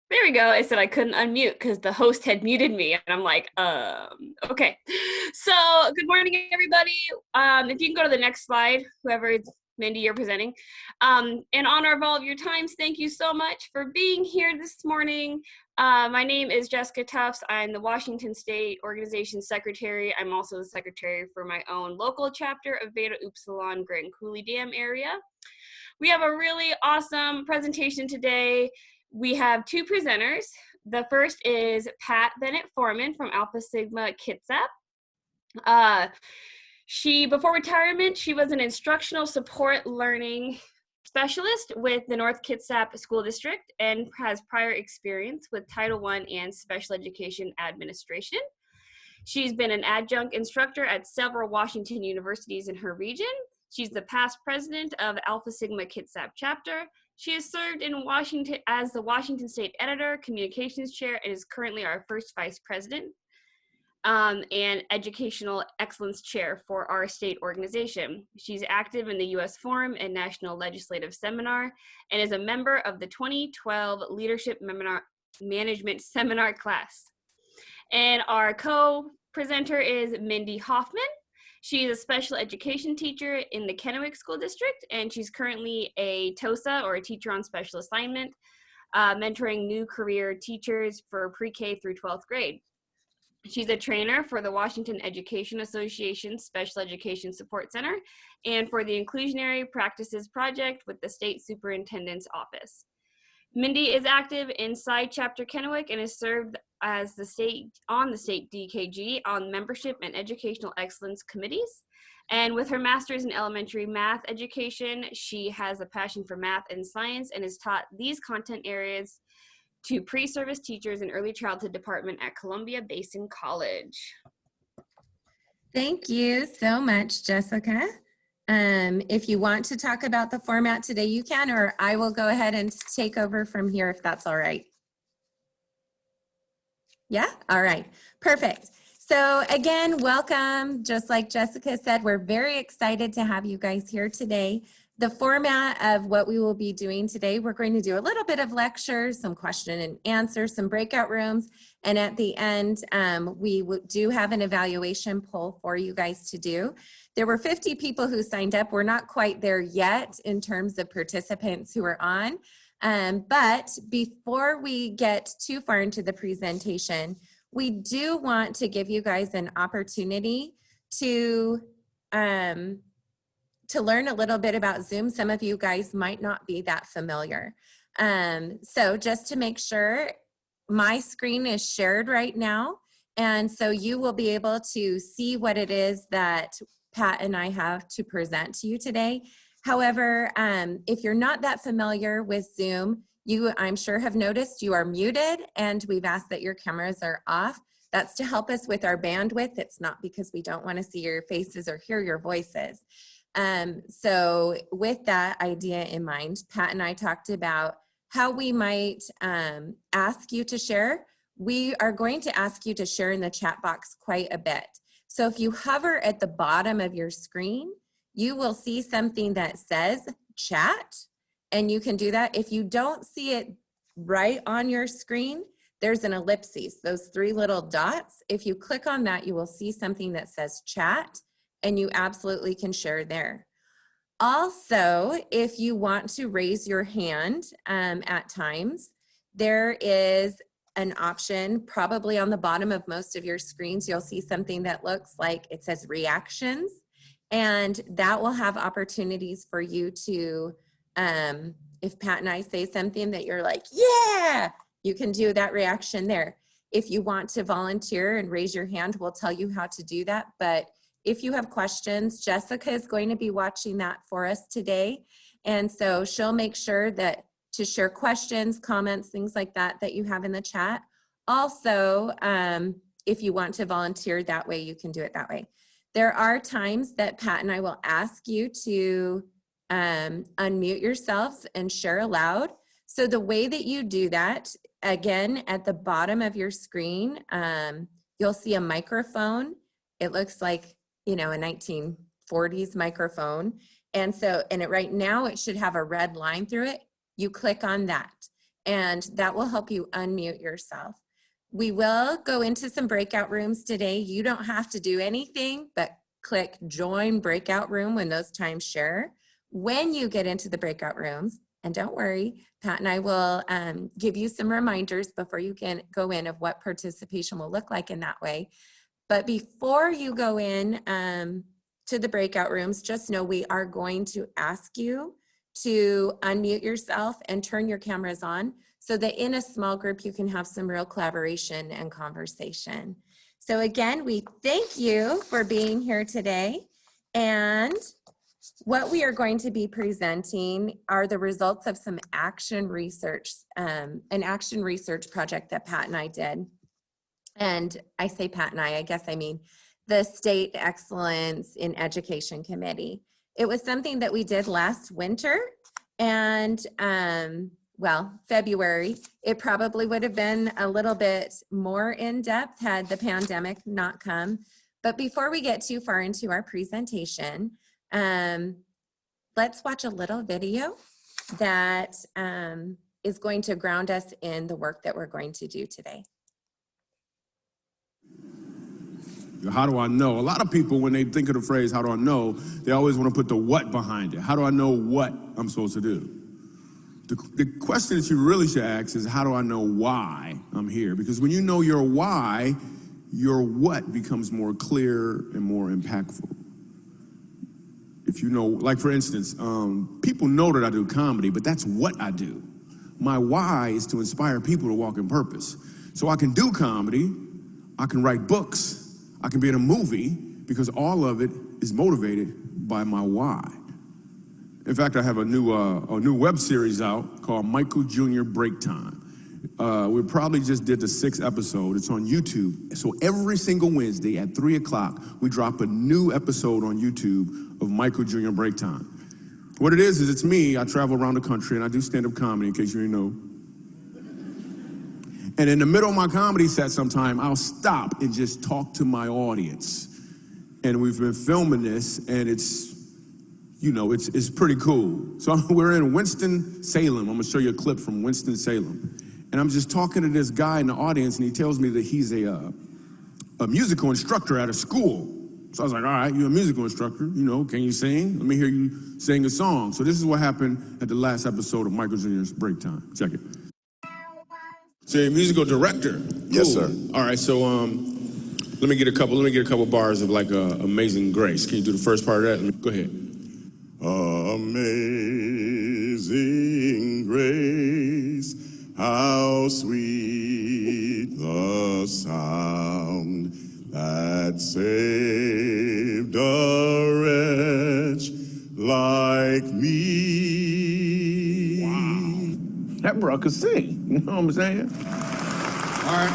There we go. I said I couldn't unmute because the host had muted me, and I'm like, okay. So good morning, everybody. If you can go to the next slide, whoever it's Mindy, you're presenting. In honor of all of your times, thank you so much for being here this morning. My name is Jessica Tufts. I'm the Washington State Organization Secretary. I'm also the Secretary for my own local chapter of Beta Upsilon Grand Coulee Dam area. We have a really awesome presentation today. We have two presenters. The first is Pat Bennett-Foreman from Alpha Sigma Kitsap. Before retirement, she was an instructional support learning specialist with the North Kitsap School District and has prior experience with Title I and special education administration. She's been an adjunct instructor at several Washington universities in her region. She's the past president of Alpha Sigma Kitsap chapter. She has served in Washington as the Washington State Editor, Communications Chair, and is currently our first Vice President and Educational Excellence Chair for our state organization. She's active in the U.S. Forum and National Legislative Seminar and is a member of the 2012 Leadership Management Seminar class. And our co-presenter is Mindy Hoffman. She is a special education teacher in the Kennewick School District, and she's currently a TOSA, or a teacher on special assignment, mentoring new career teachers for pre-K through 12th grade. She's a trainer for the Washington Education Association Special Education Support Center and for the Inclusionary Practices Project with the State Superintendent's Office. Mindy is active inside Chapter Kennewick and has served as the state DKG on membership and educational excellence committees. And with her master's in elementary math education, she has a passion for math and science and has taught these content areas to pre-service teachers in early childhood department at Columbia Basin College. Thank you so much, Jessica. If you want to talk about the format today, you can, or I will go ahead and take over from here if that's all right. Yeah, all right, perfect. So again, welcome. Just like Jessica said, we're very excited to have you guys here today. The format of what we will be doing today, we're going to do a little bit of lectures, some question and answer, some breakout rooms, and at the end, we do have an evaluation poll for you guys to do. There were 50 people who signed up. We're not quite there yet in terms of participants who are on, but before we get too far into the presentation, we do want to give you guys an opportunity to learn a little bit about Zoom. Some of you guys might not be that familiar. So just to make sure, my screen is shared right now. And so you will be able to see what it is that Pat and I have to present to you today. However, if you're not that familiar with Zoom, you, I'm sure, have noticed you are muted, and we've asked that your cameras are off. That's to help us with our bandwidth. It's not because we don't want to see your faces or hear your voices. So with that idea in mind, Pat and I talked about how we might ask you to share. We are going to ask you to share in the chat box quite a bit. So if you hover at the bottom of your screen, you will see something that says chat, and you can do that. If you don't see it right on your screen, there's an ellipses, those three little dots. If you click on that, you will see something that says chat, and you absolutely can share there. Also, if you want to raise your hand at times, there is an option probably on the bottom of most of your screens. You'll see something that looks like it says reactions, and that will have opportunities for you to, if Pat and I say something that you're like, yeah, you can do that reaction there. If you want to volunteer and raise your hand, we'll tell you how to do that. But if you have questions, Jessica is going to be watching that for us today. And so she'll make sure that to share questions, comments, things like that, that you have in the chat. Also, if you want to volunteer that way, you can do it that way. There are times that Pat and I will ask you to unmute yourselves and share aloud. So the way that you do that, again, at the bottom of your screen, you'll see a microphone. It looks like, you know, a 1940s microphone. And so, right now it should have a red line through it. You click on that. and that will help you unmute yourself. We will go into some breakout rooms today. You don't have to do anything but click join breakout room when those times share. When you get into the breakout rooms, and don't worry, Pat and I will give you some reminders before you can go in of what participation will look like in that way. But before you go in to the breakout rooms, just know we are going to ask you to unmute yourself and turn your cameras on so that in a small group you can have some real collaboration and conversation. So again, we thank you for being here today. And what we are going to be presenting are the results of some action research, an action research project that Pat and I did. And I say Pat and I guess I mean the State Excellence in Education Committee. It was something that we did last winter, and well, February. It probably would have been a little bit more in depth had the pandemic not come. But before we get too far into our presentation, let's watch a little video that is going to ground us in the work that we're going to do today. How do I know? A lot of people, when they think of the phrase, how do I know, they always want to put the what behind it. How do I know what I'm supposed to do? The question that you really should ask is, how do I know why I'm here? Because when you know your why, your what becomes more clear and more impactful. If you know, like for instance, people know that I do comedy, but that's what I do. My why is to inspire people to walk in purpose. So I can do comedy, I can write books, I can be in a movie, because all of it is motivated by my why. In fact, I have a new web series out called Michael Jr. Break Time. We probably just did the 6th episode. It's on YouTube. So every single Wednesday at 3 o'clock, we drop a new episode on YouTube of Michael Jr. Break Time. What it is it's me. I travel around the country and I do stand-up comedy, in case you didn't know. And in the middle of my comedy set sometime, I'll stop and just talk to my audience. And we've been filming this, and it's, you know, it's pretty cool. So we're in Winston-Salem. I'm gonna show you a clip from Winston-Salem. And I'm just talking to this guy in the audience, and he tells me that he's a musical instructor at a school. So I was like, all right, you're a musical instructor, you know, can you sing? Let me hear you sing a song. So this is what happened at the last episode of Michael Jr.'s Break Time. Check it. So you're a musical director. Cool. Yes, sir. All right, so let me get a couple bars of like Amazing Grace. Can you do the first part of that? Go ahead. Amazing grace, how sweet the sound that saved a wretch like me. Wow. That bro could sing, you know what I'm saying? All right.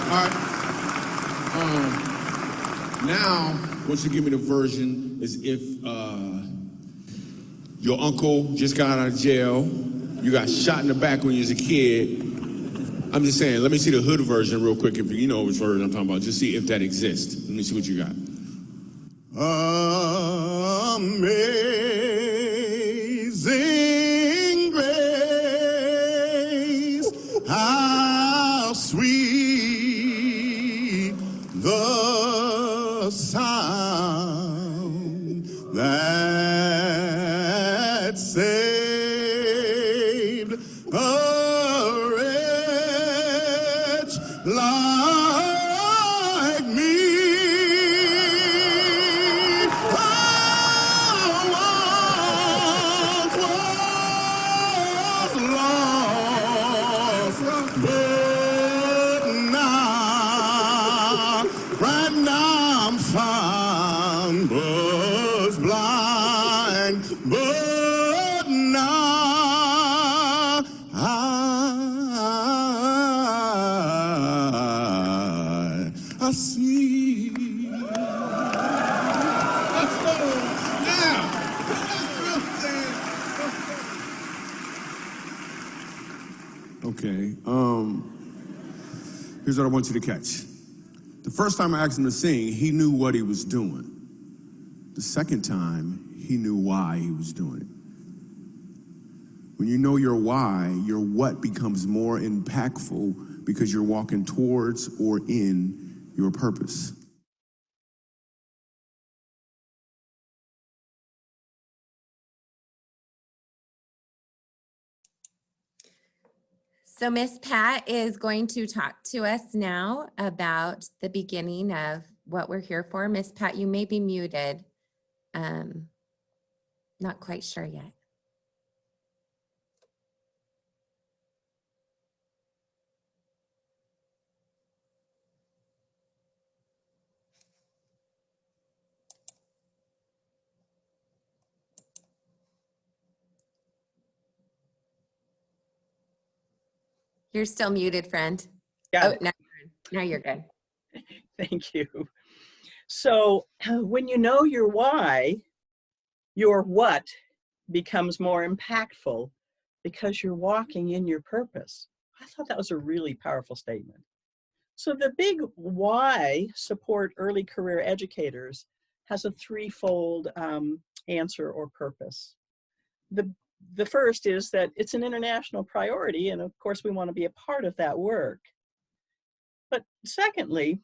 Now, what you give me the version is if your uncle just got out of jail, you got shot in the back when you was a kid. I'm just saying, let me see the hood version real quick, if you know which version I'm talking about. Just see if that exists. Let me see what you got. Amazing grace, how sweet the sound that saved a wretch like me. I once was lost, but now, right now I'm found, was blind, but now I see. Let's go. Now. Okay. Here's what I want you to catch. The first time I asked him to sing, he knew what he was doing. The second time, he knew why he was doing it. When you know your why, your what becomes more impactful because you're walking towards or in your purpose. So Miss Pat is going to talk to us now about the beginning of what we're here for. Miss Pat, you may be muted. Not quite sure yet. You're still muted, friend. Got it. Now you're good. Thank you. So when you know your why, your what becomes more impactful because you're walking in your purpose. I thought that was a really powerful statement. So the big why support early career educators has a threefold answer or purpose. The first is that it's an international priority, and of course we want to be a part of that work. But secondly,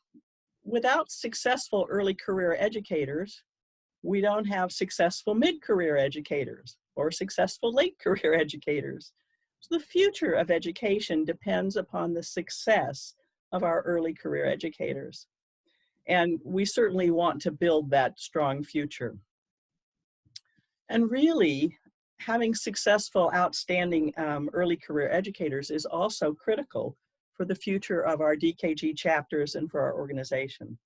without successful early career educators, we don't have successful mid-career educators or successful late career educators. So the future of education depends upon the success of our early career educators. And we certainly want to build that strong future. And really, having successful, outstanding early career educators is also critical for the future of our DKG chapters and for our organization.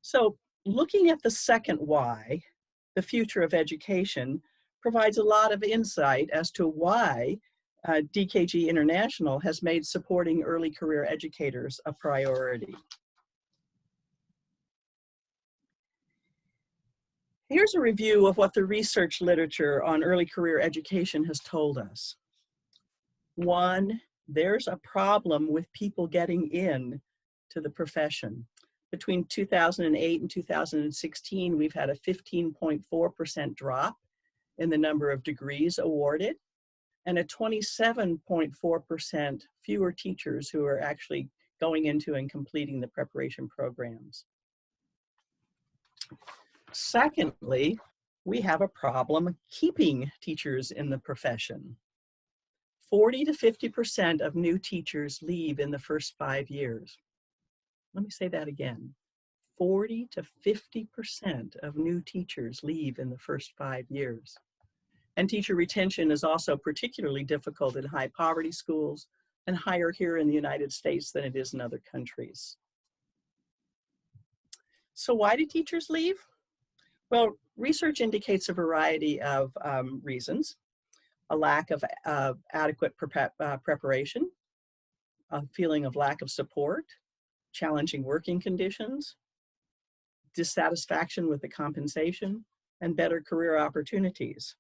So looking at the second why, the future of education, provides a lot of insight as to why DKG International has made supporting early career educators a priority. Here's a review of what the research literature on early career education has told us. One, there's a problem with people getting in to the profession. Between 2008 and 2016, we've had a 15.4% drop in the number of degrees awarded, and a 27.4% fewer teachers who are actually going into and completing the preparation programs. Secondly, we have a problem keeping teachers in the profession. 40 to 50% of new teachers leave in the first 5 years. Let me say that again. 40 to 50% of new teachers leave in the first 5 years. And teacher retention is also particularly difficult in high poverty schools and higher here in the United States than it is in other countries. So why do teachers leave? Well, research indicates a variety of reasons. A lack of adequate preparation, a feeling of lack of support, challenging working conditions, dissatisfaction with the compensation, and better career opportunities.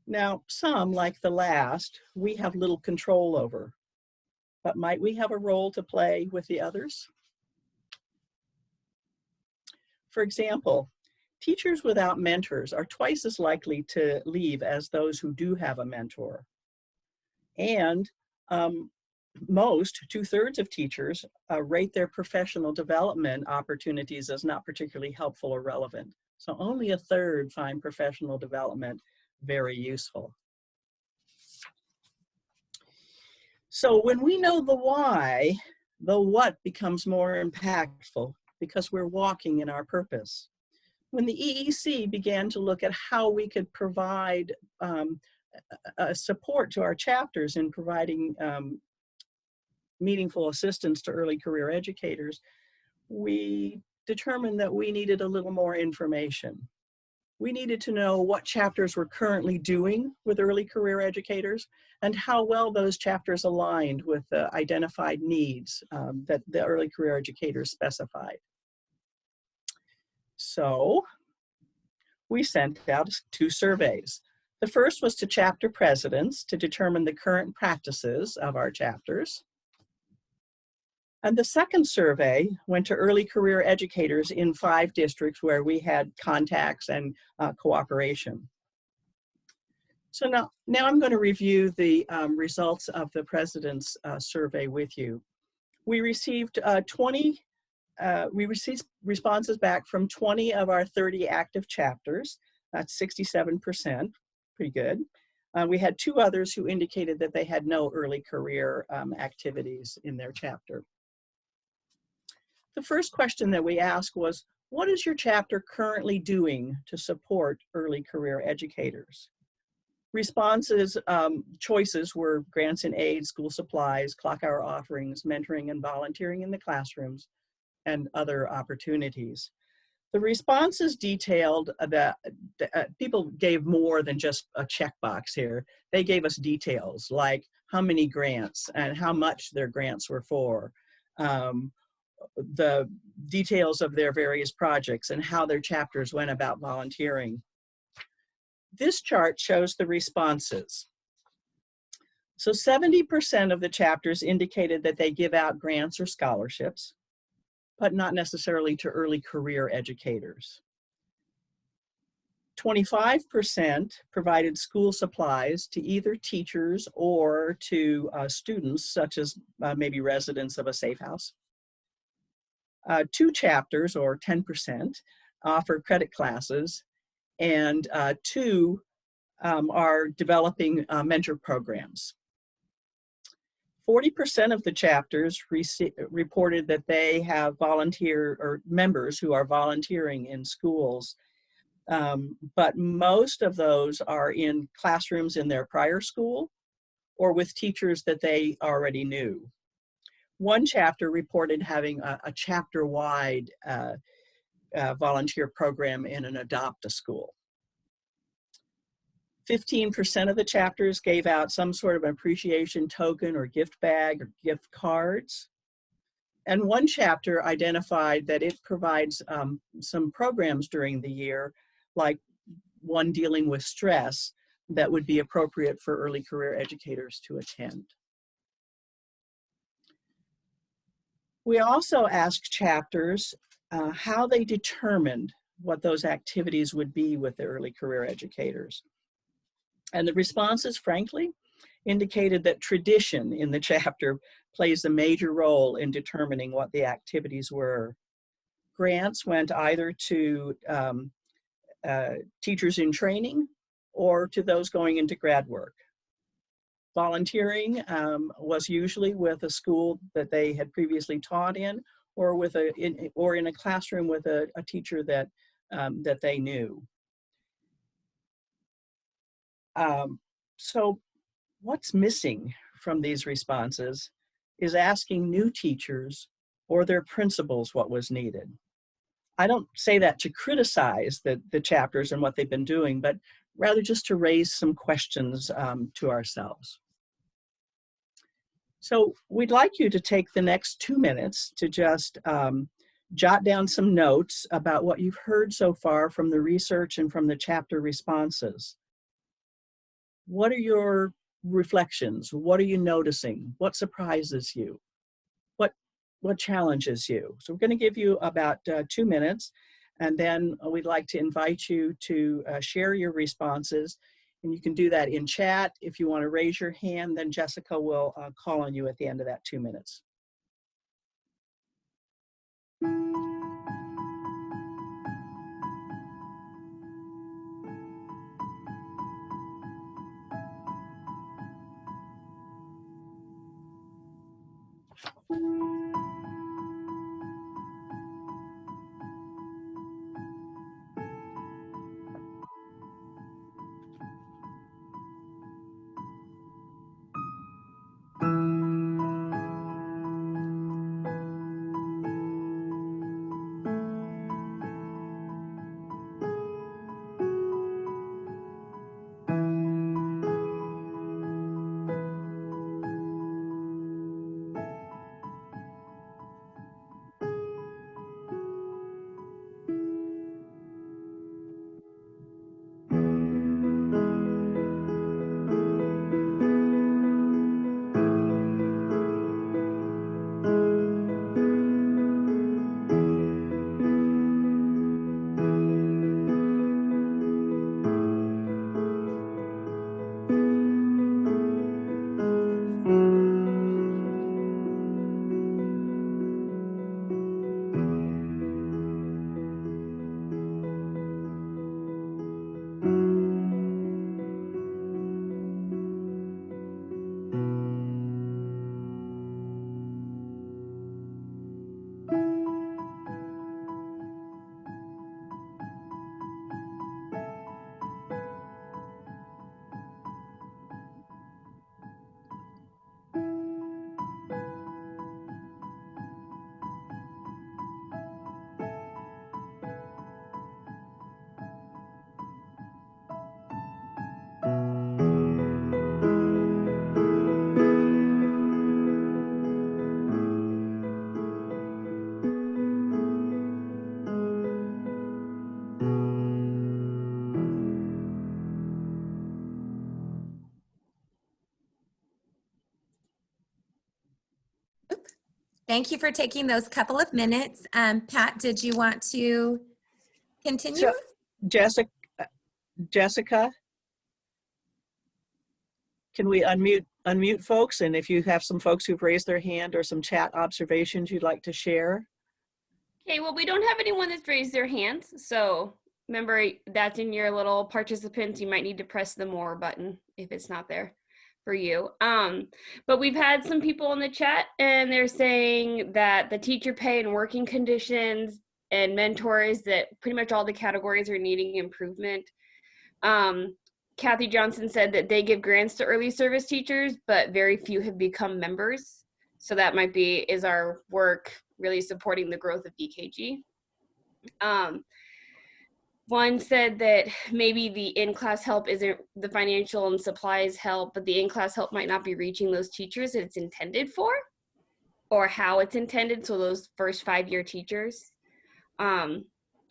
Now, some, like the last, we have little control over, but might we have a role to play with the others? For example, teachers without mentors are twice as likely to leave as those who do have a mentor. And most, 2/3 of teachers, rate their professional development opportunities as not particularly helpful or relevant. So only 1/3 find professional development very useful. So when we know the why, the what becomes more impactful because we're walking in our purpose. When the EEC began to look at how we could provide support to our chapters in providing meaningful assistance to early career educators, we determined that we needed a little more information. We needed to know what chapters were currently doing with early career educators and how well those chapters aligned with the identified needs that the early career educators specified. So we sent out 2 surveys. The first was to chapter presidents to determine the current practices of our chapters. And the second survey went to early career educators in 5 districts where we had contacts and cooperation. So now I'm going to review the results of the President's survey with you. We received we received responses back from 20 of our 30 active chapters. That's 67%, pretty good. We had 2 others who indicated that they had no early career activities in their chapter. The first question that we asked was, what is your chapter currently doing to support early career educators? Responses, choices were grants and aid, school supplies, clock hour offerings, mentoring and volunteering in the classrooms, and other opportunities. The responses detailed that people gave more than just a checkbox here. They gave us details like how many grants and how much their grants were for, the details of their various projects and how their chapters went about volunteering. This chart shows the responses. So 70% of the chapters indicated that they give out grants or scholarships, but not necessarily to early career educators. 25% provided school supplies to either teachers or to students, such as maybe residents of a safe house. 2 chapters, or 10%, offer credit classes, and 2 are developing mentor programs. 40% of the chapters reported that they have volunteer or members who are volunteering in schools, but most of those are in classrooms in their prior school or with teachers that they already knew. 1 chapter reported having a chapter-wide volunteer program in an adopt-a-school. 15% of the chapters gave out some sort of appreciation token or gift bag or gift cards. And 1 chapter identified that it provides some programs during the year, like one dealing with stress, that would be appropriate for early career educators to attend. We also asked chapters how they determined what those activities would be with the early career educators. And the responses, frankly, indicated that tradition in the chapter plays a major role in determining what the activities were. Grants went either to teachers in training or to those going into grad work. Volunteering was usually with a school that they had previously taught in, or with in a classroom with a teacher that that they knew. So what's missing from these responses is asking new teachers or their principals what was needed. I don't say that to criticize the chapters and what they've been doing, but rather just to raise some questions to ourselves. So we'd like you to take the next 2 minutes to just jot down some notes about what you've heard so far from the research and from the chapter responses. What are your reflections? What are you noticing? What surprises you? What challenges you? So we're going to give you about 2 minutes, and then we'd like to invite you to share your responses. And you can do that in chat. If you want to raise your hand, then Jessica will call on you at the end of that 2 minutes. Thank you for taking those couple of minutes. Pat, did you want to continue? So, Jessica, can we unmute folks? And if you have some folks who've raised their hand or some chat observations you'd like to share. Okay, well, we don't have anyone that's raised their hands. So remember, that's in your little participants. You might need to press the more button if it's not there for you. But we've had some people in the chat and they're saying that the teacher pay and working conditions and mentors, that pretty much all the categories are needing improvement. Kathy Johnson said that they give grants to early service teachers, but very few have become members. So that might be, is our work really supporting the growth of DKG? One said that maybe the in-class help isn't the financial and supplies help, but the in-class help might not be reaching those teachers that it's intended for, or how it's intended, so those first 5-year teachers.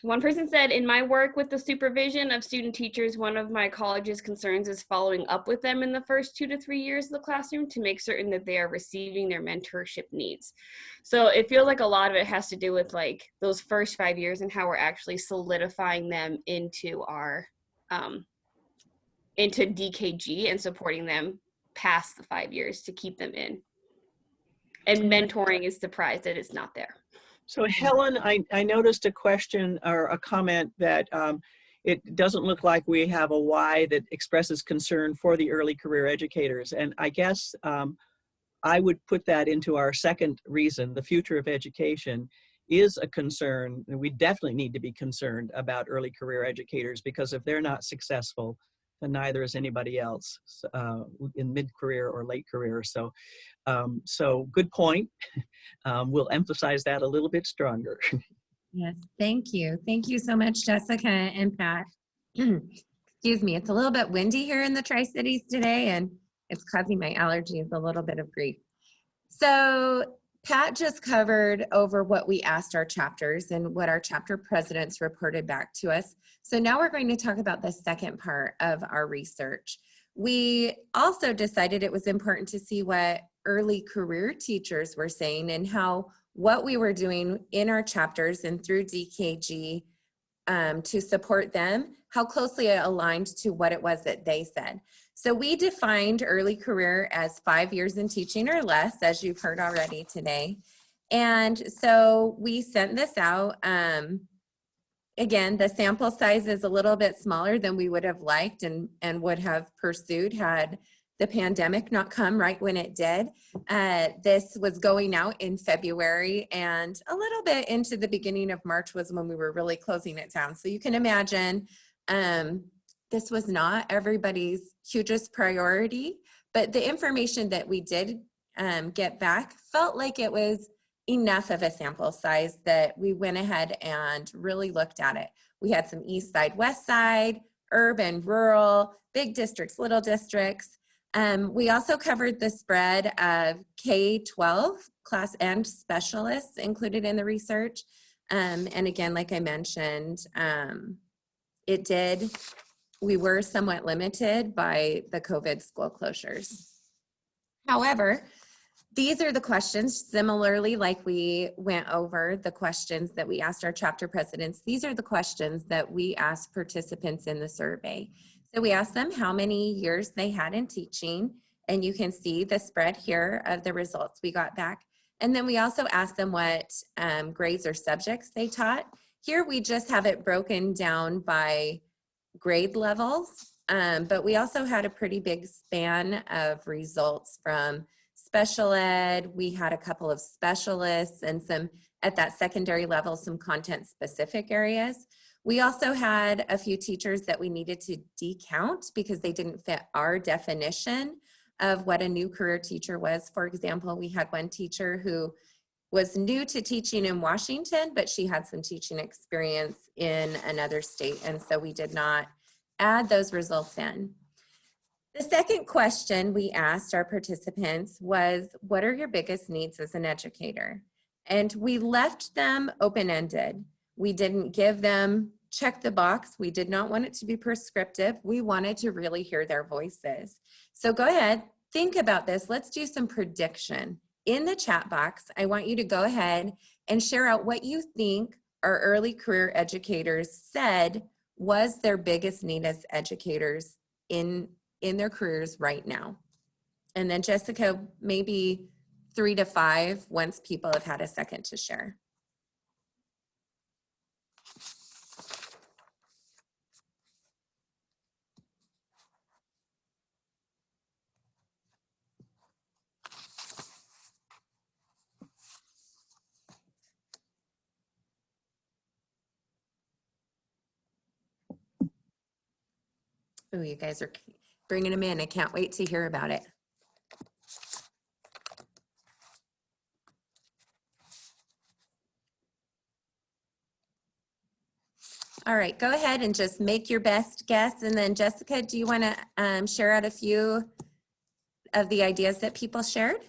One person said, in my work with the supervision of student teachers, one of my college's concerns is following up with them in the first 2 to 3 years of the classroom to make certain that they are receiving their mentorship needs. So it feels like a lot of it has to do with like those first 5 years and how we're actually solidifying them into our, into DKG and supporting them past the 5 years to keep them in. And mentoring is surprised that it's not there. So Helen, I noticed a question or a comment that it doesn't look like we have a why that expresses concern for the early career educators. And I guess I would put that into our second reason. The future of education is a concern. We definitely need to be concerned about early career educators, because if they're not successful, then neither is anybody else in mid-career or late career. So, so good point. We'll emphasize that a little bit stronger. Yes, thank you. Thank you so much, Jessica and Pat. Excuse me, it's a little bit windy here in the Tri-Cities today, and it's causing my allergies a little bit of grief. So Pat just covered over what we asked our chapters and what our chapter presidents reported back to us. So now we're going to talk about the second part of our research. We also decided it was important to see what early career teachers were saying and how what we were doing in our chapters and through DKG to support them, how closely it aligned to what it was that they said. So we defined early career as 5 years in teaching or less, as you've heard already today. And so we sent this out. Again, the sample size is a little bit smaller than we would have liked and would have pursued had the pandemic not come right when it did. This was going out in February, and a little bit into the beginning of March was when we were really closing it down. So you can imagine this was not everybody's hugest priority, but the information that we did get back felt like it was enough of a sample size that we went ahead and really looked at it. We had some east side, west side, urban, rural, big districts, little districts. We also covered the spread of K-12 class and specialists included in the research. And again, like I mentioned, we were somewhat limited by the COVID school closures. However, these are the questions, similarly like we went over the questions that we asked our chapter presidents. These are the questions that we asked participants in the survey. So we asked them how many years they had in teaching, and you can see the spread here of the results we got back. And then we also asked them what grades or subjects they taught. Here we just have it broken down by grade levels, but we also had a pretty big span of results from special ed. We had a couple of specialists and some at that secondary level, some content specific areas. We also had a few teachers that we needed to decount because they didn't fit our definition of what a new career teacher was. For example, we had one teacher who was new to teaching in Washington, but she had some teaching experience in another state, and so we did not add those results in. The second question we asked our participants was, what are your biggest needs as an educator? And we left them open-ended. We didn't give them check the box. We did not want it to be prescriptive. We wanted to really hear their voices. So go ahead, think about this. Let's do some prediction. in the chat box, I want you to go ahead and share out what you think our early career educators said was their biggest need as educators in their careers right now. And then Jessica, maybe 3 to 5 once people have had a second to share. Oh, you guys are bringing them in. I can't wait to hear about it. All right, go ahead and just make your best guess. And then Jessica, do you want to share out a few of the ideas that people shared?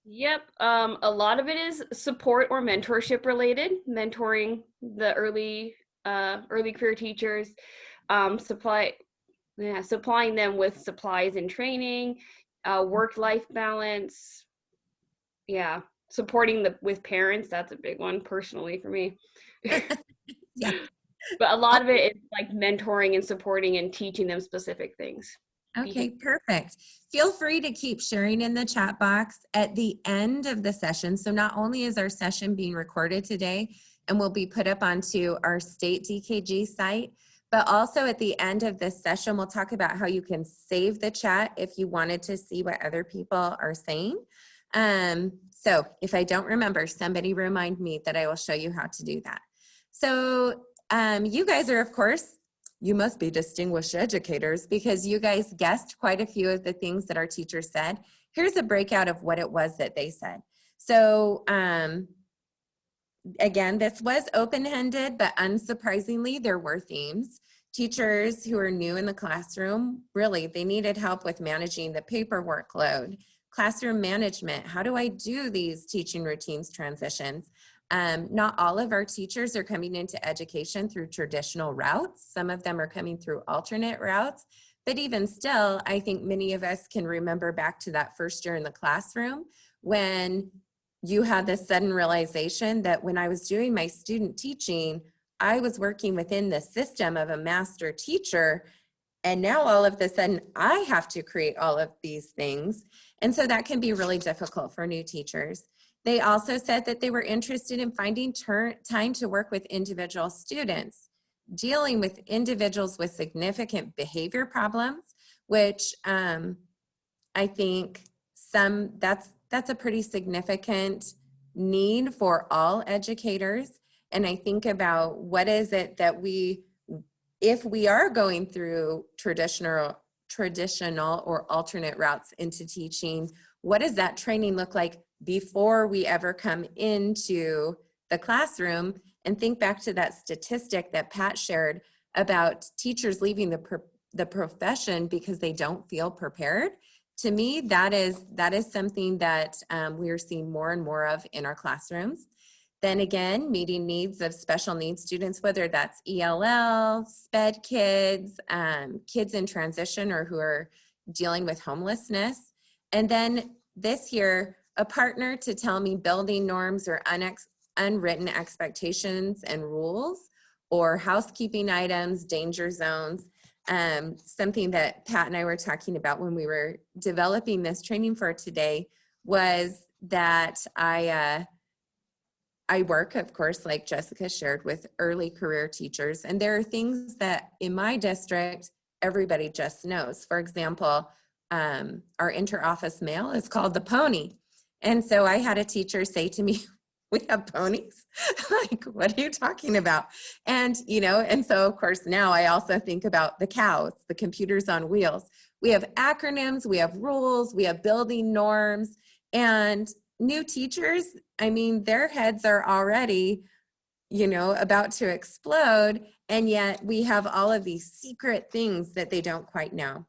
Yep. A lot of it is support or mentorship related, mentoring the early career teachers, supplying them with supplies and training, work-life balance. Yeah, supporting with parents. That's a big one personally for me. Yeah. But a lot of it is like mentoring and supporting and teaching them specific things. Okay, perfect. Feel free to keep sharing in the chat box at the end of the session. So not only is our session being recorded today and will be put up onto our state DKG site, but also at the end of this session, we'll talk about how you can save the chat if you wanted to see what other people are saying. So if I don't remember, somebody remind me that I will show you how to do that. So you guys are, of course, you must be distinguished educators because you guys guessed quite a few of the things that our teachers said. Here's a breakout of what it was that they said. So again, this was open-ended, but unsurprisingly, there were themes. Teachers who are new in the classroom, really, they needed help with managing the paperwork load, classroom management. How do I do these teaching routines transitions? Not all of our teachers are coming into education through traditional routes. Some of them are coming through alternate routes. But even still, I think many of us can remember back to that first year in the classroom when you had this sudden realization that when I was doing my student teaching, I was working within the system of a master teacher. And now all of a sudden, I have to create all of these things. And so that can be really difficult for new teachers. They also said that they were interested in finding time to work with individual students, dealing with individuals with significant behavior problems, which I think that's a pretty significant need for all educators. And I think about what is it that if we are going through traditional or alternate routes into teaching, what does that training look like before we ever come into the classroom? And think back to that statistic that Pat shared about teachers leaving the profession because they don't feel prepared. To me, that is something that we are seeing more and more of in our classrooms. Then again, meeting needs of special needs students, whether that's ELL, SPED kids, kids in transition or who are dealing with homelessness. And then this year, a partner to tell me building norms or unwritten expectations and rules or housekeeping items, danger zones. Something that Pat and I were talking about when we were developing this training for today was that I work, of course, like Jessica shared, with early career teachers. And there are things that in my district, everybody just knows. For example, our inter-office mail is called the pony. And so I had a teacher say to me, we have ponies? Like, what are you talking about? And, and so of course now I also think about the cows, the computers on wheels. We have acronyms, we have rules, we have building norms, and new teachers, I mean, their heads are already, about to explode. And yet we have all of these secret things that they don't quite know.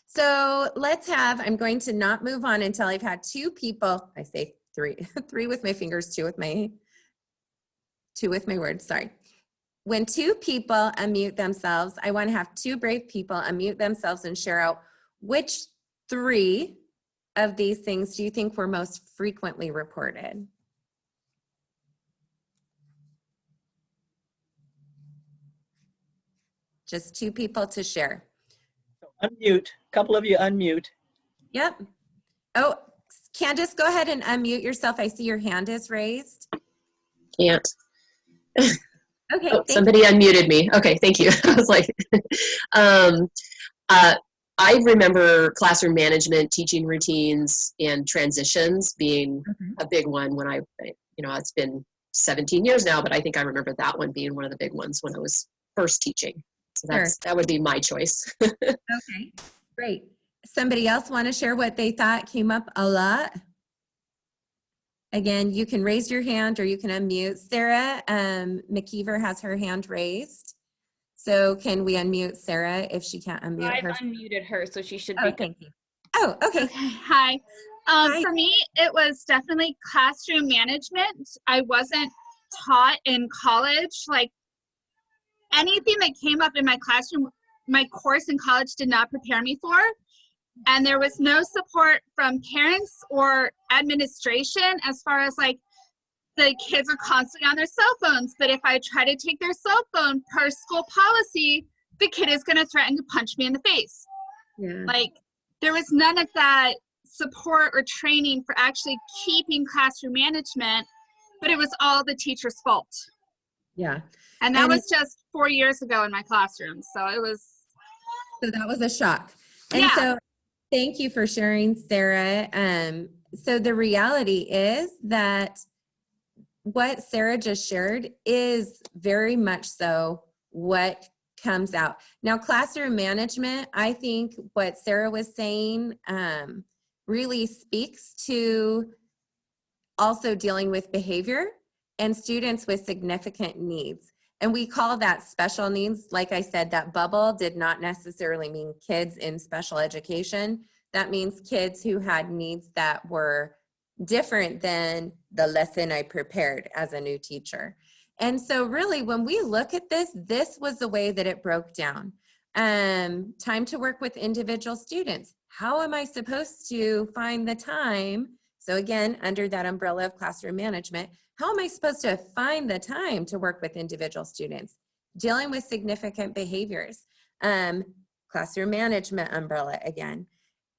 So I'm going to not move on until I've had 2 people, I say 3 with my fingers, 2 with my words, sorry. When 2 people unmute themselves, I want to have 2 brave people unmute themselves and share out which 3 of these things do you think were most frequently reported? Just 2 people to share. Unmute. A couple of you unmute. Yep. Oh, Candace, go ahead and unmute yourself. I see your hand is raised. Can't. Okay. Oh, somebody unmuted me. Okay, thank you. I was like, I remember classroom management, teaching routines, and transitions being a big one when it's been 17 years now, but I think I remember that one being one of the big ones when I was first teaching. So that would be my choice. Okay, great. Somebody else want to share what they thought came up a lot? Again, you can raise your hand or you can unmute. Sarah McKeever has her hand raised. So can we unmute Sarah if she can't unmute I've her? unmuted her, so she should Oh, be. thank you. Oh, okay. Okay, hi. Hi. For me, it was definitely classroom management. I wasn't taught in college, like anything that came up in my classroom, my course in college did not prepare me for. And there was no support from parents or administration as far as like the kids are constantly on their cell phones. But if I try to take their cell phone per school policy, the kid is going to threaten to punch me in the face. Yeah. Like there was none of that support or training for actually keeping classroom management, but it was all the teacher's fault. Yeah. And that was just 4 years ago in my classroom. So it was. So that was a shock. And Yeah. so thank you for sharing, Sarah. So the reality is that what Sarah just shared is very much so what comes out. Now, classroom management, I think what Sarah was saying really speaks to also dealing with behavior and students with significant needs. And we call that special needs. Like I said, that bubble did not necessarily mean kids in special education. That means kids who had needs that were different than the lesson I prepared as a new teacher. And so really, when we look at this, this was the way that it broke down. Time to work with individual students. How am I supposed to find the time? So again, under that umbrella of classroom management, how am I supposed to find the time to work with individual students? Dealing with significant behaviors. Classroom management umbrella again.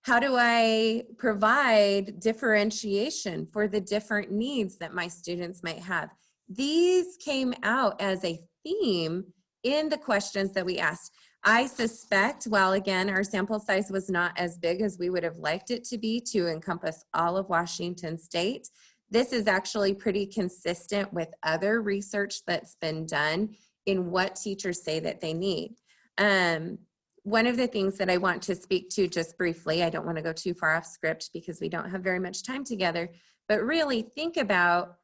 How do I provide differentiation for the different needs that my students might have? These came out as a theme in the questions that we asked. I suspect, while again, our sample size was not as big as we would have liked it to be to encompass all of Washington State, this is actually pretty consistent with other research that's been done in what teachers say that they need. One of the things that I want to speak to just briefly, I don't want to go too far off script because we don't have very much time together, but really think about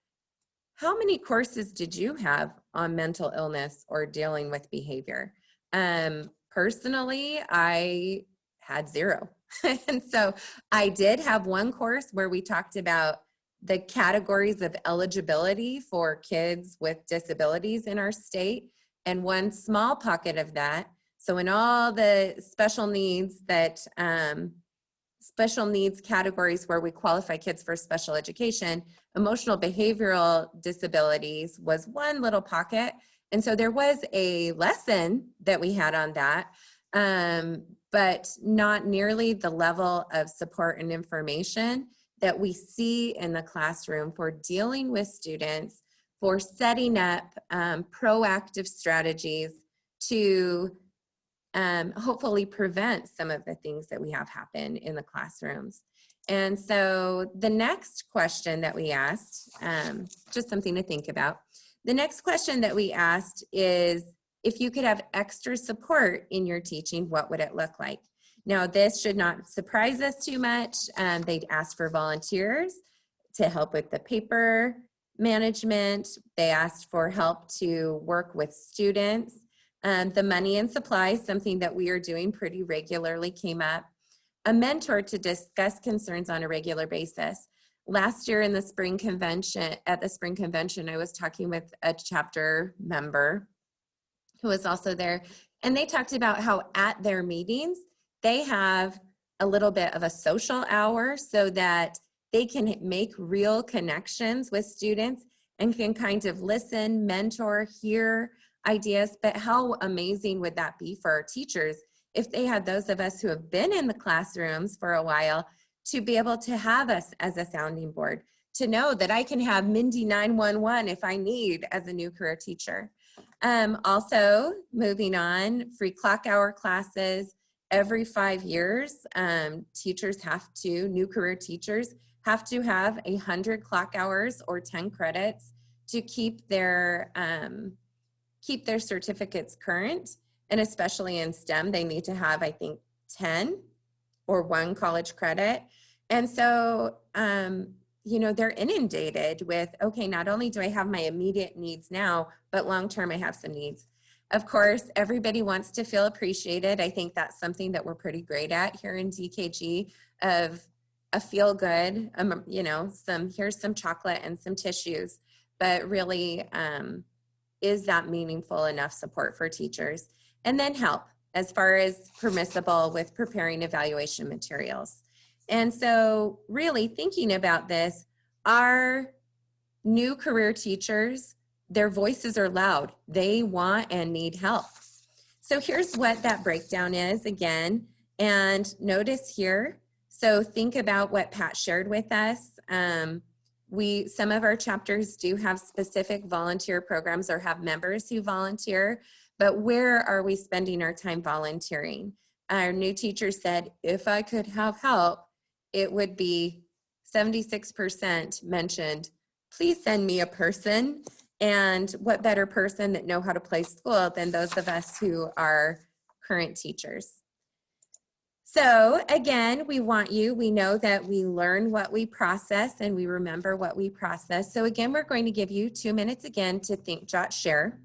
how many courses did you have on mental illness or dealing with behavior? Personally, I had 0. And so I did have one course where we talked about the categories of eligibility for kids with disabilities in our state, and one small pocket of that. So in all the special needs special needs categories where we qualify kids for special education, emotional behavioral disabilities was one little pocket. And so there was a lesson that we had on that, but not nearly the level of support and information that we see in the classroom for dealing with students, for setting up proactive strategies to hopefully prevent some of the things that we have happen in the classrooms. And so the next question that we asked, just something to think about. The next question that we asked is, if you could have extra support in your teaching, what would it look like? Now, this should not surprise us too much. They'd ask for volunteers to help with the paper management. They asked for help to work with students. The money and supplies, something that we are doing pretty regularly, came up. A mentor to discuss concerns on a regular basis. Last year in the spring convention, I was talking with a chapter member who was also there, and they talked about how at their meetings, they have a little bit of a social hour so that they can make real connections with students and can kind of listen, mentor, hear ideas. But how amazing would that be for our teachers if they had those of us who have been in the classrooms for a while to be able to have us as a sounding board, to know that I can have Mindy 911 if I need as a new career teacher. Also, moving on, free clock hour classes every 5 years. Teachers have to, new career teachers have to have 100 clock hours or 10 credits to keep their certificates current. And especially in STEM, they need to have, I think, 10 or 1 college credit. And so, you know, they're inundated with, okay, not only do I have my immediate needs now, but long-term I have some needs. Of course, everybody wants to feel appreciated. I think that's something that we're pretty great at here in DKG, of a feel good, you know, here's some chocolate and some tissues, but really, is that meaningful enough support for teachers? And then help as far as permissible with preparing evaluation materials. And so really thinking about this, our new career teachers, their voices are loud. They want and need help. So here's what that breakdown is again. And notice here, so think about what Pat shared with us. Some of our chapters do have specific volunteer programs or have members who volunteer, but where are we spending our time volunteering? Our new teacher said, if I could have help, it would be 76% mentioned, please send me a person. And what better person that know how to play school than those of us who are current teachers. So again, we know that we learn what we process and we remember what we process. So again, we're going to give you 2 minutes again to think, jot, share.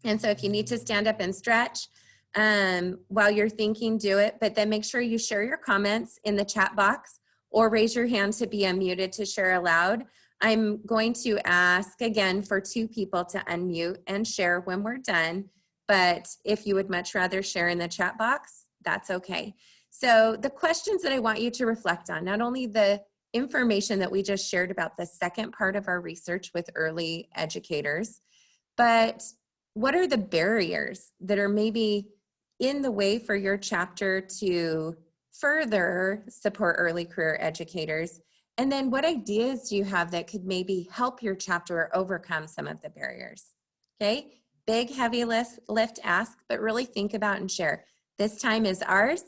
And so if you need to stand up and stretch while you're thinking, do it, but then make sure you share your comments in the chat box or raise your hand to be unmuted to share aloud. I'm going to ask again for 2 people to unmute and share when we're done, but if you would much rather share in the chat box, that's okay. So the questions that I want you to reflect on, not only the information that we just shared about the second part of our research with early educators, but what are the barriers that are maybe in the way for your chapter to further support early career educators? And then what ideas do you have that could maybe help your chapter overcome some of the barriers? Okay, big, heavy lift ask, but really think about and share. This time is ours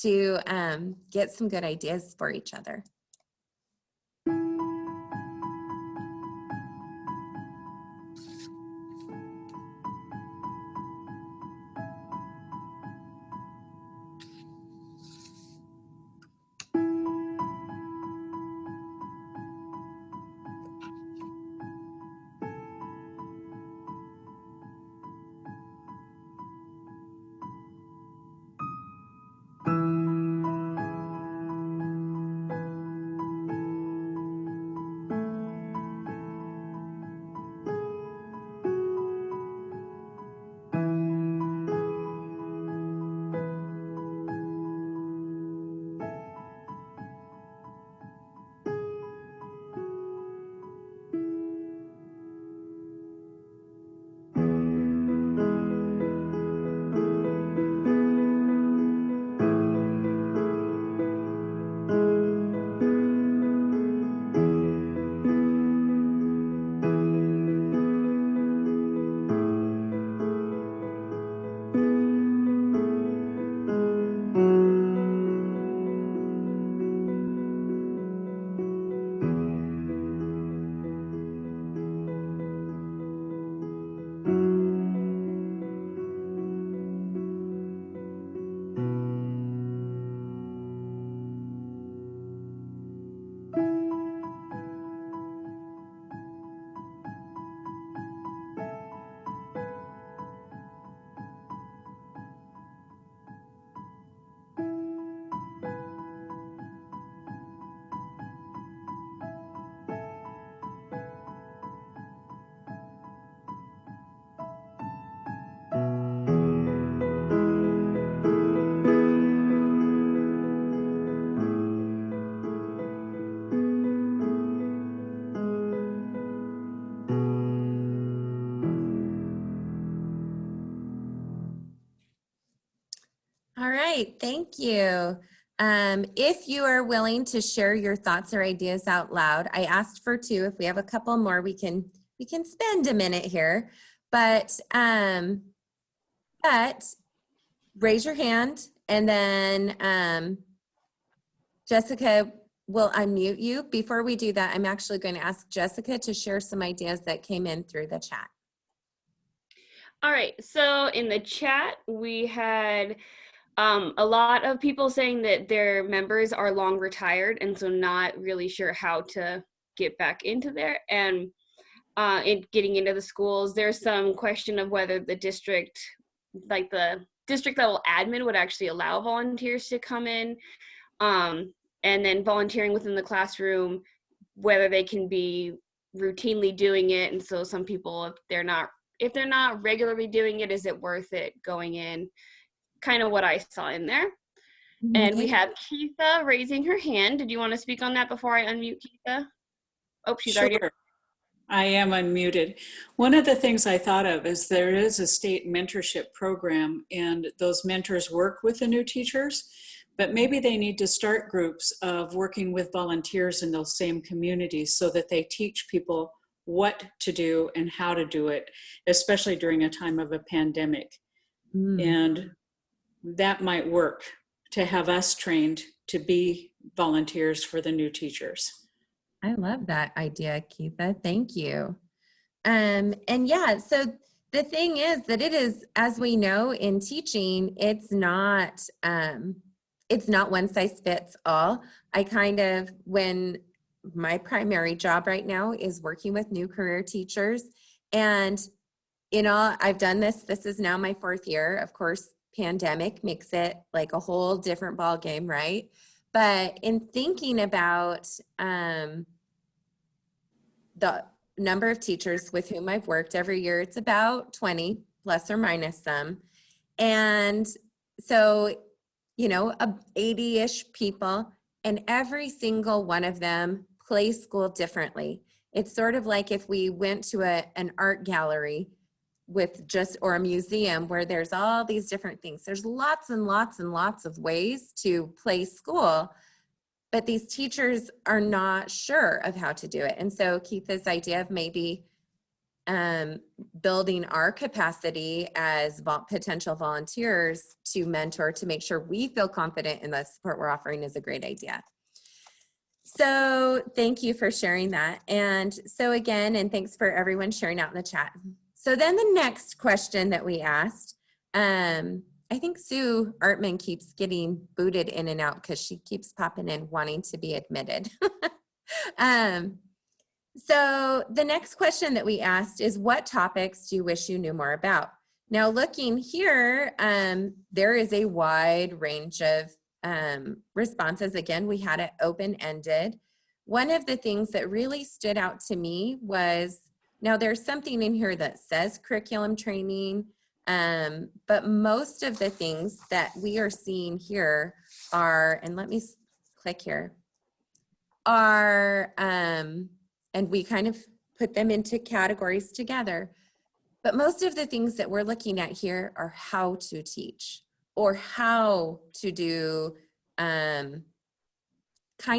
to get some good ideas for each other. right, thank you. If you are willing to share your thoughts or ideas out loud, I asked for 2. If we have a couple more, we can spend a minute here. But raise your hand, and then Jessica will unmute you. Before we do that, I'm actually going to ask Jessica to share some ideas that came in through the chat. All right, so in the chat, we had a lot of people saying that their members are long retired and so not really sure how to get back into there and in getting into the schools. There's some question of whether the district, like the district level admin, would actually allow volunteers to come in, and then volunteering within the classroom, whether they can be routinely doing it. And so some people, if they're not regularly doing it, is it worth it going in? Kind of what I saw in there. And we have Keitha raising her hand. Did you want to speak on that before I unmute Keitha? Oh, she's already. Sure. I am unmuted. One of the things I thought of is there is a state mentorship program, and those mentors work with the new teachers, but maybe they need to start groups of working with volunteers in those same communities so that they teach people what to do and how to do it, especially during a time of a pandemic. And that might work, to have us trained to be volunteers for the new teachers. I love that idea, Keitha. Thank you. And yeah, so the thing is that it is, as we know in teaching, it's not one size fits all. When my primary job right now is working with new career teachers, and I've done this is now my 4th year. Of course, pandemic makes it like a whole different ball game, right? But in thinking about the number of teachers with whom I've worked every year, it's about 20 plus or minus some. And so, 80-ish people, and every single one of them plays school differently. It's sort of like if we went to an art gallery or a museum where there's all these different things. There's lots and lots and lots of ways to play school, but these teachers are not sure of how to do it. And so Keitha's idea of maybe building our capacity as potential volunteers to mentor, to make sure we feel confident in the support we're offering, is a great idea. So thank you for sharing that. And so again, and thanks for everyone sharing out in the chat. So then the next question that we asked, I think Sue Artman keeps getting booted in and out because she keeps popping in wanting to be admitted. So the next question that we asked is, what topics do you wish you knew more about? Now looking here, there is a wide range of responses. Again, we had it open-ended. One of the things that really stood out to me was, now there's something in here that says curriculum training, but most of the things that we are seeing here are, and let me click here, are, and we kind of put them into categories together. But most of the things that we're looking at here are how to teach, or how to do kind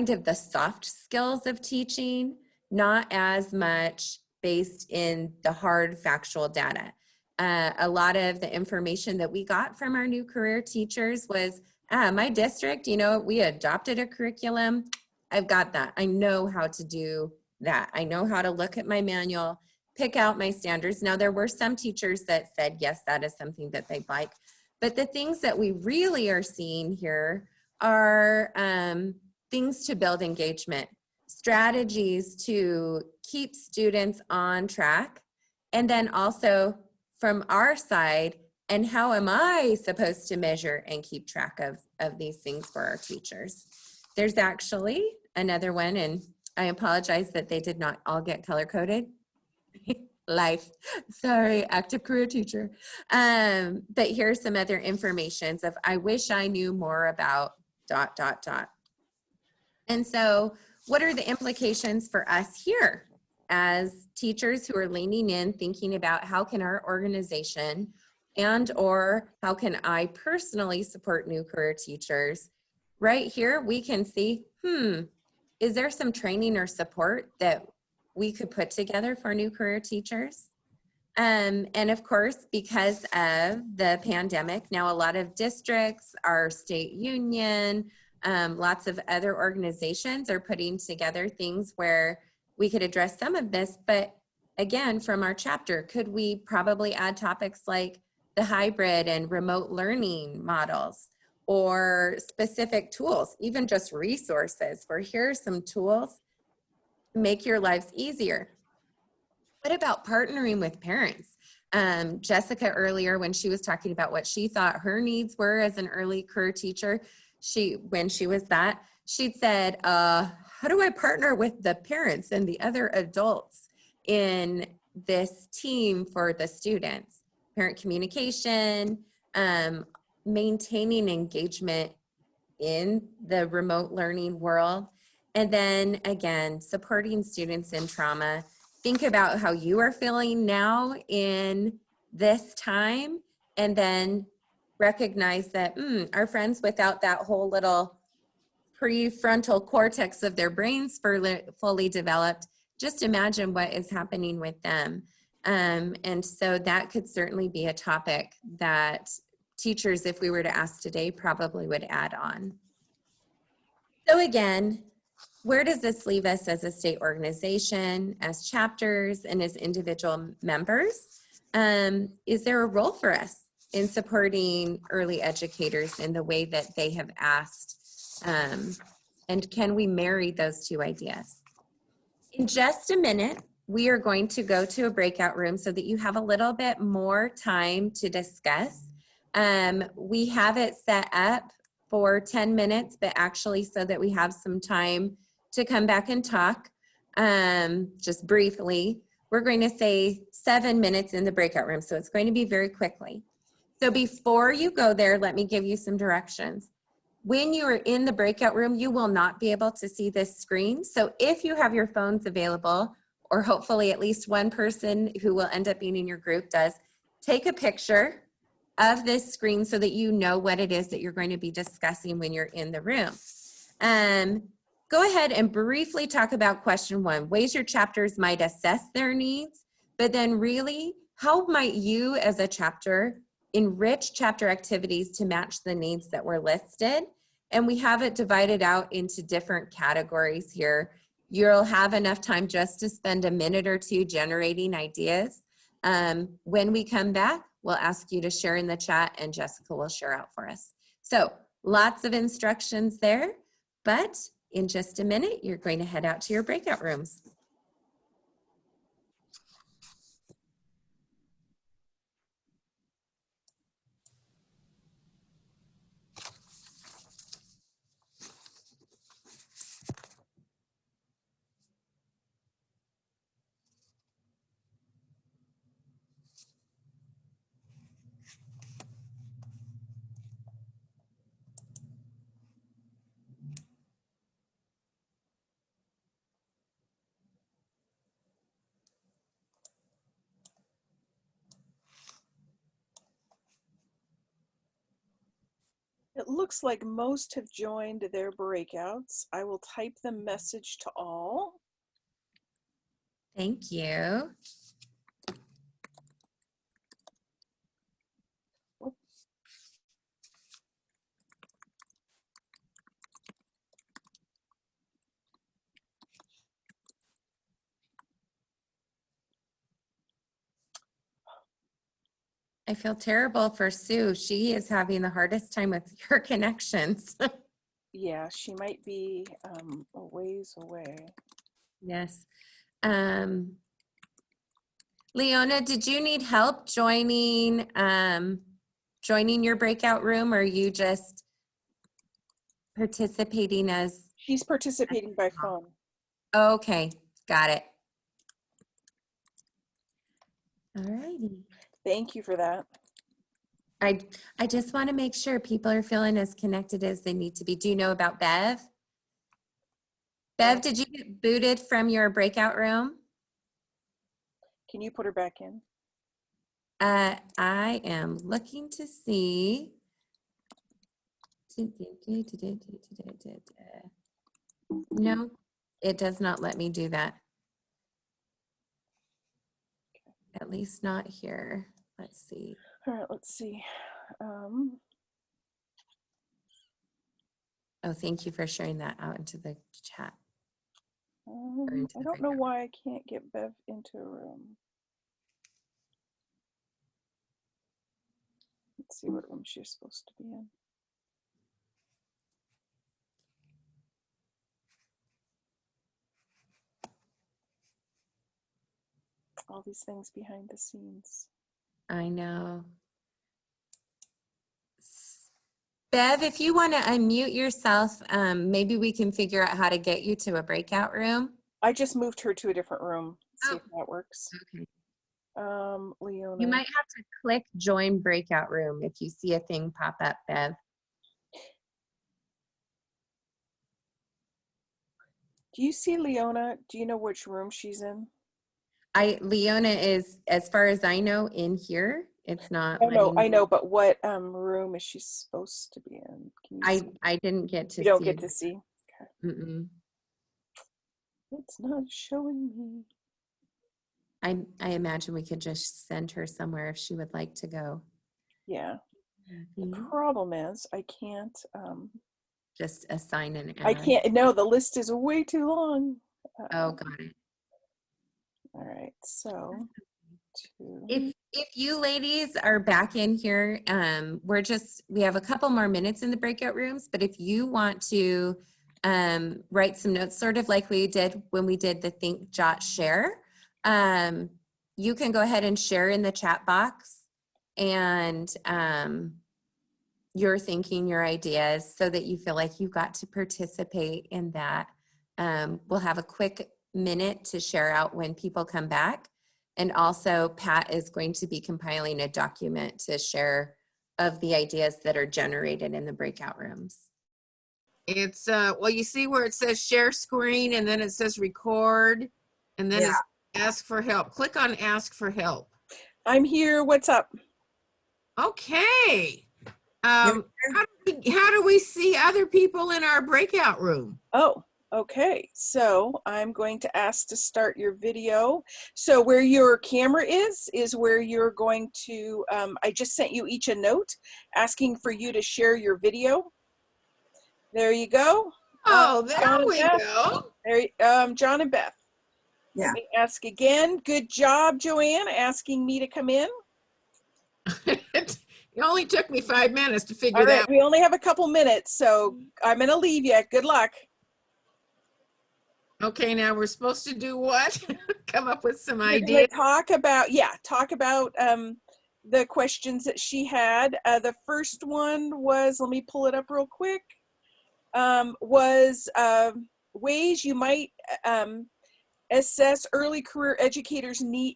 of the soft skills of teaching, not as much based in the hard factual data. A lot of the information that we got from our new career teachers was, my district, we adopted a curriculum. I've got that. I know how to do that. I know how to look at my manual, pick out my standards. Now, there were some teachers that said, yes, that is something that they'd like. But the things that we really are seeing here are things to build engagement, strategies to keep students on track, and then also from our side, and how am I supposed to measure and keep track of these things for our teachers? There's actually another one, and I apologize that they did not all get color-coded. Life, sorry, active career teacher. But here's some other informations of, I wish I knew more about ... And so what are the implications for us here as teachers who are leaning in, thinking about how can our organization and or how can I personally support new career teachers? Right here, we can see, is there some training or support that we could put together for new career teachers? And of course, because of the pandemic, now a lot of districts, our state union, lots of other organizations are putting together things where we could address some of this. But again, from our chapter, could we probably add topics like the hybrid and remote learning models, or specific tools, even just resources for here's some tools to make your lives easier. What about partnering with parents? Jessica earlier, when she was talking about what she thought her needs were as an early career teacher, when she was that, she said, how do I partner with the parents and the other adults in this team for the students? Parent communication, maintaining engagement in the remote learning world. And then again, supporting students in trauma. Think about how you are feeling now in this time, and then recognize that our friends without that whole little prefrontal cortex of their brains fully developed, just imagine what is happening with them. And so that could certainly be a topic that teachers, if we were to ask today, probably would add on. So again, where does this leave us as a state organization, as chapters, and as individual members? Is there a role for us in supporting early educators in the way that they have asked? And can we marry those two ideas? In just a minute, we are going to go to a breakout room so that you have a little bit more time to discuss. We have it set up for 10 minutes, but actually so that we have some time to come back and talk. Just briefly, we're going to say 7 minutes in the breakout room, so it's going to be very quickly. So before you go there, let me give you some directions. When you are in the breakout room, you will not be able to see this screen. So if you have your phones available, or hopefully at least one person who will end up being in your group does, take a picture of this screen so that you know what it is that you're going to be discussing when you're in the room. Go ahead and briefly talk about question 1, ways your chapters might assess their needs, but then really, how might you as a chapter enrich chapter activities to match the needs that were listed? And we have it divided out into different categories here. You'll have enough time just to spend a minute or two generating ideas. When we come back, we'll ask you to share in the chat and Jessica will share out for us. So lots of instructions there, but in just a minute, you're going to head out to your breakout rooms. It looks like most have joined their breakouts. I will type the message to all. Thank you. I feel terrible for Sue. She is having the hardest time with her connections. Yeah, she might be a ways away. Yes. Leona, did you need help joining joining your breakout room, or are you just participating as? She's participating by phone. Okay, got it. All righty. Thank you for that. I just want to make sure people are feeling as connected as they need to be. Do you know about Bev? Bev, did you get booted from your breakout room? Can you put her back in? I am looking to see. No, it does not let me do that. At least not here. Let's see. All right, let's see. Oh, thank you for sharing that out into the chat. I don't know why I can't get Bev into a room. Let's see what room she's supposed to be in. All these things behind the scenes. I know. Bev, if you want to unmute yourself, maybe we can figure out how to get you to a breakout room. I just moved her to a different room. See Oh. if that works. Okay. Leona. You might have to click join breakout room if you see a thing pop up, Bev. Do you see Leona? Do you know which room she's in? Leona is, as far as I know, in here. It's not. Oh no, I know, but what room is she supposed to be in? Can you see? I didn't get to see. You don't get to see. Okay. Mm-mm. It's not showing me. I imagine we could just send her somewhere if she would like to go. Yeah. The Mm-hmm. problem is I can't. Just assign an ad. I can't. No, the list is way too long. Oh, got it. All right. So. If you ladies are back in here, we have a couple more minutes in the breakout rooms, but if you want to write some notes, sort of like we did when we did the Think, Jot, Share, you can go ahead and share in the chat box and your thinking, your ideas, so that you feel like you got to participate in that. We'll have a quick minute to share out when people come back. And also Pat is going to be compiling a document to share of the ideas that are generated in the breakout rooms. It's, well, you see where it says share screen and then it says record and then it's ask for help. Click on ask for help. I'm here. What's up? Okay. How do we see other people in our breakout room? Oh, okay. So I'm going to ask to start your video. So where your camera is where you're going to, I just sent you each a note asking for you to share your video. There you go. Oh, there we go. There, John and Beth. Yeah. Let me ask again. Good job, Joanne, asking me to come in. It only took me 5 minutes to figure that out. We only have a couple minutes, so I'm going to leave you. Good luck. Okay, now we're supposed to do what? Come up with some ideas. Talk about the questions that she had. The first one was, let me pull it up real quick, was ways you might assess early career educators' needs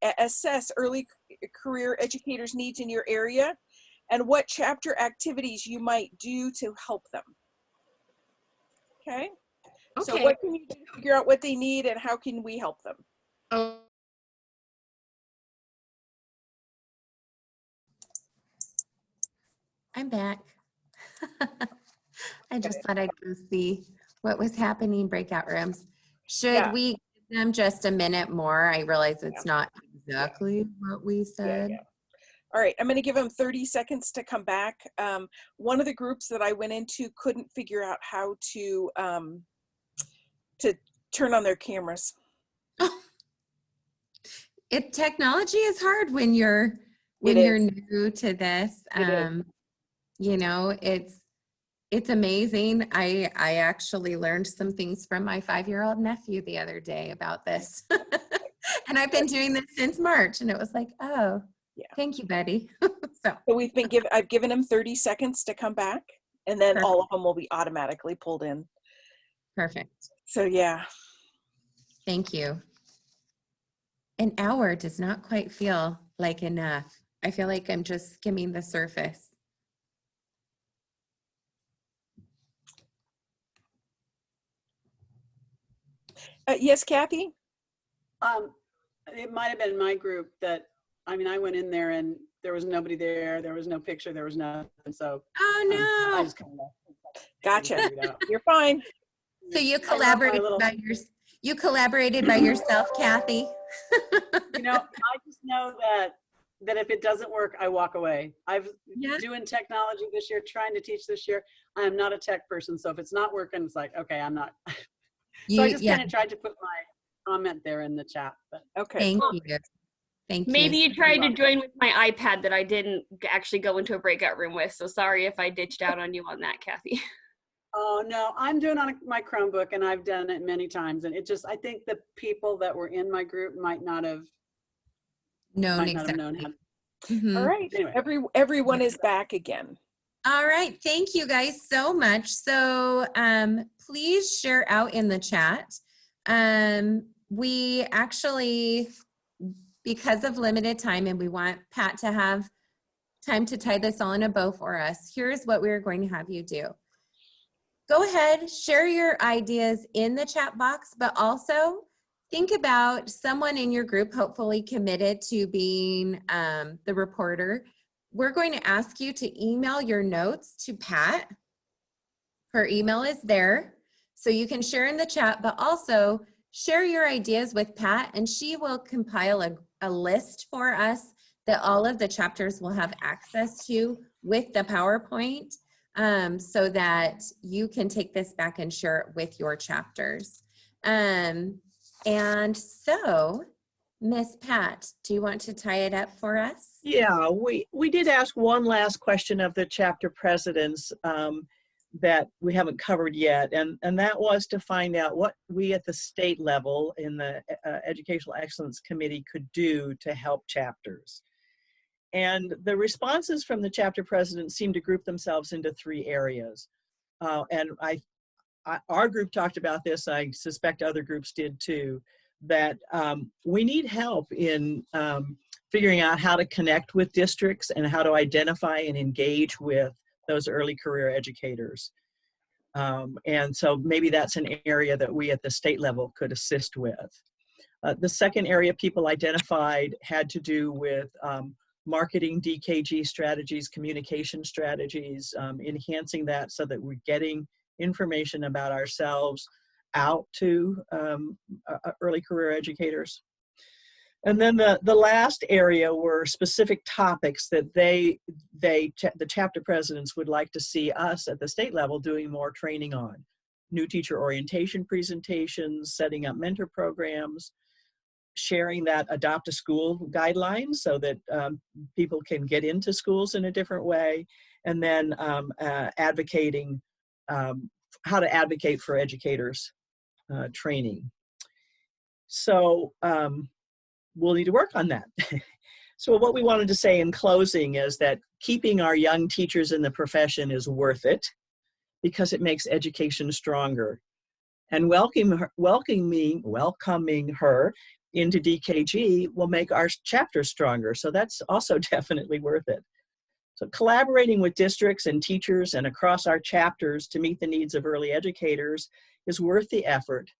in your area, and what chapter activities you might do to help them. Okay. So what can you do to figure out what they need and how can we help them? Oh. I'm back. I just thought I'd go see what was happening in breakout rooms. Should we give them just a minute more? I realize it's not exactly what we said. All right, I'm going to give them 30 seconds to come back. One of the groups that I went into couldn't figure out how to turn on their cameras. Technology is hard when you're new to this. You know, it's amazing. I actually learned some things from my 5-year-old nephew the other day about this. And I've been doing this since March, and it was like, oh, thank you, Betty. So I've given them 30 seconds to come back, and then all of them will be automatically pulled in. Perfect. So yeah. Thank you. An hour does not quite feel like enough. I feel like I'm just skimming the surface. Yes, Kathy? It might have been my group that I mean, I went in there and there was nobody there. There was no picture. There was nothing. So Oh I no. just kind of left. Gotcha. You're fine. So you I wrote my collaborated little, you collaborated by yourself, Kathy? you know, I just know that if it doesn't work, I walk away. I've Yeah. doing technology this year, trying to teach this year. I am not a tech person. So if it's not working, it's like, okay, I'm not. So I just kind of tried to put my comment there in the chat. But Okay. Thank you. Thank Maybe you. you tried to join with my iPad that I didn't actually go into a breakout room with. So sorry if I ditched out on you on that, Kathy. Oh no, I'm doing on my Chromebook, and I've done it many times. And it just, I think the people that were in my group might not have Known known how. Mhm. All right. Anyway. Everyone is back again. All right, thank you guys so much. So please share out in the chat. We actually, because of limited time and we want Pat to have time to tie this all in a bow for us, here's what we're going to have you do. Go ahead, share your ideas in the chat box, but also think about someone in your group hopefully committed to being the reporter. We're going to ask you to email your notes to Pat. Her email is there, so you can share in the chat, but also share your ideas with Pat, and she will compile a list for us that all of the chapters will have access to with the PowerPoint, so that you can take this back and share it with your chapters. And so, Miss Pat, do you want to tie it up for us? Yeah, we did ask one last question of the chapter presidents that we haven't covered yet, and that was to find out what we at the state level in the Educational Excellence Committee could do to help chapters. And the responses from the chapter presidents seem to group themselves into 3 areas. And our group talked about this, I suspect other groups did too, that we need help in figuring out how to connect with districts and how to identify and engage with those early career educators. And so maybe that's an area that we at the state level could assist with. The second area people identified had to do with marketing DKG strategies, communication strategies, enhancing that so that we're getting information about ourselves out to early career educators. And then the last area were specific topics that the chapter presidents would like to see us at the state level doing more training on. New teacher orientation presentations, setting up mentor programs, sharing that adopt a school guidelines so that people can get into schools in a different way, and then advocating how to advocate for educators training. So we'll need to work on that. So what we wanted to say in closing is that keeping our young teachers in the profession is worth it because it makes education stronger. And welcoming her into DKG will make our chapter stronger. So that's also definitely worth it. So collaborating with districts and teachers and across our chapters to meet the needs of early educators is worth the effort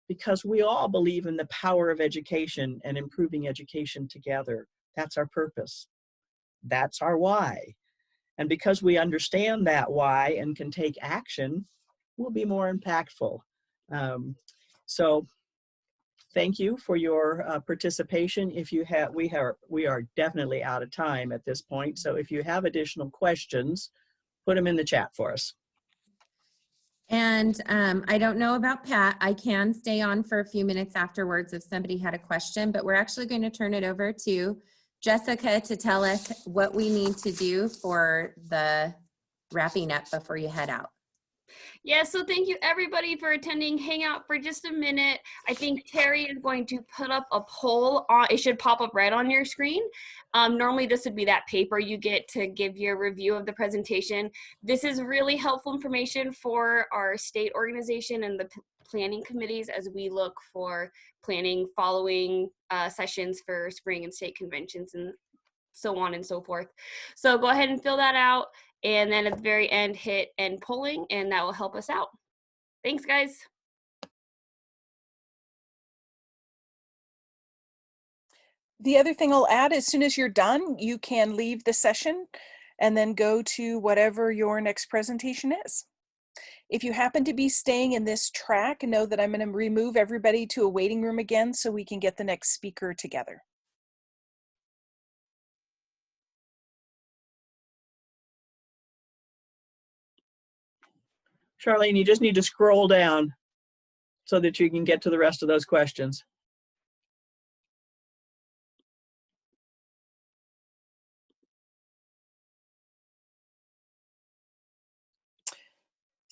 because we all believe in the power of education and improving education together. That's our purpose. That's our why. And because we understand that why and can take action, we'll be more impactful. So thank you for your participation. If you have, we are definitely out of time at this point. So if you have additional questions, put them in the chat for us. And I don't know about Pat. I can stay on for a few minutes afterwards if somebody had a question, but we're actually going to turn it over to Jessica to tell us what we need to do for the wrapping up before you head out. Yeah, so thank you everybody for attending. Hang out for just a minute. I think Terry is going to put up a poll. It should pop up right on your screen. Normally this would be that paper you get to give your review of the presentation. This is really helpful information for our state organization and the planning committees as we look for planning following sessions for spring and state conventions and so on and so forth. So go ahead and fill that out. And then at the very end, hit end polling, and that will help us out. Thanks, guys. The other thing I'll add, as soon as you're done, you can leave the session and then go to whatever your next presentation is. If you happen to be staying in this track, know that I'm going to remove everybody to a waiting room again so we can get the next speaker together. Charlene, you just need to scroll down so that you can get to the rest of those questions.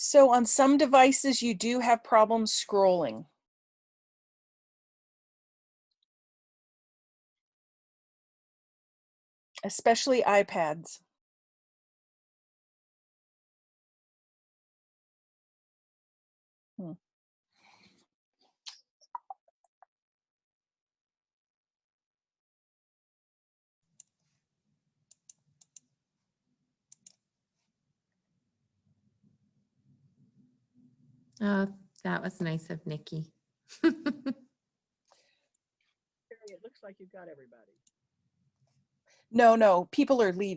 So on some devices, you do have problems scrolling. Especially iPads. Oh, that was nice of Nikki. It looks like you've got everybody. No, people are leaving.